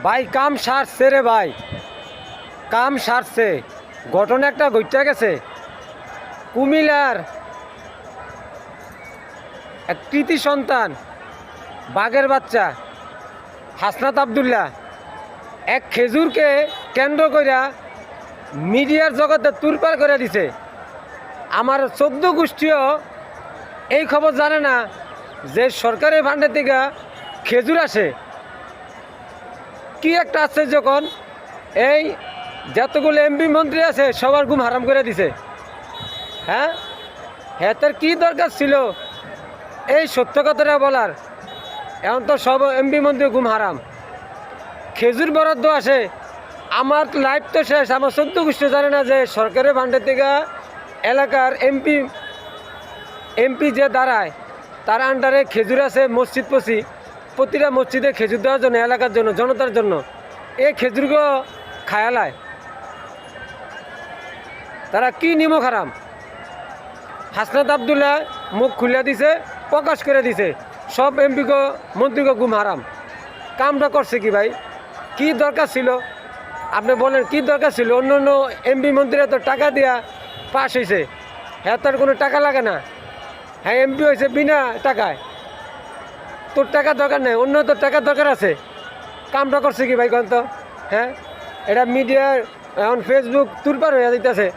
ভাই কাম সারছে রে ভাই, কাম সারছে। ঘটনা একটা ঘটে গেছে কুমিল্লার এক কৃতি সন্তান বাঘের বাচ্চা হাসনাত আবদুল্লাহ এক খেজুরকে কেন্দ্র কইরা মিডিয়ার জগতে তুরপার করে দিছে। আমার 14 গোষ্ঠীও এই খবর জানে না যে সরকারি ভান্ডার থেকে খেজুর আসে। কি একটা আছে যখন এই যতগুলো এমপি মন্ত্রী আছে সবার ঘুম হারাম করে দিছে। হ্যাঁ হ্যাঁ, তার কী দরকার ছিল এই সত্য কথাটা বলার? এখন তো সব এমপি মন্ত্রী ঘুম হারাম। খেজুর বরাদ্দ আসে, আমার লাইফ তো শেষ। আমার 14 গোষ্ঠী জানে না যে সরকারি ভান্ডার থেকে এলাকার এমপি যে দাঁড়ায় তার আন্ডারে খেজুর আছে মসজিদ প্রতিটা মসজিদে খেজুর দেওয়ার জন্য, এলাকার জন্য, জনতার জন্য। এই খেজুরগুলো খায়ালায় তারা কি নিমক হারাম। হাসনাত আবদুল্লাহ মুখ খুলে দিছে, প্রকাশ করে দিছে সব এমপিকে মন্ত্রীকে ঘুম হারাম। কামটা করছে কি ভাই? কি দরকার ছিল আপনি বলেন? কি দরকার ছিল? অন্য অন্য এমপি মন্ত্রীরা তো টাকা দিয়া পাশ হয়েছে, হ্যাঁ তার কোনো টাকা লাগে না। হ্যাঁ এমপি হয়েছে বিনা টাকায়, তোর টাকা দরকার নেই, অন্য তোর টাকার দরকার আছে। কামটা করছে কি ভাই কন তো? হ্যাঁ এটা মিডিয়ার এখন ফেসবুক তুলপার হয়ে দিতেছে।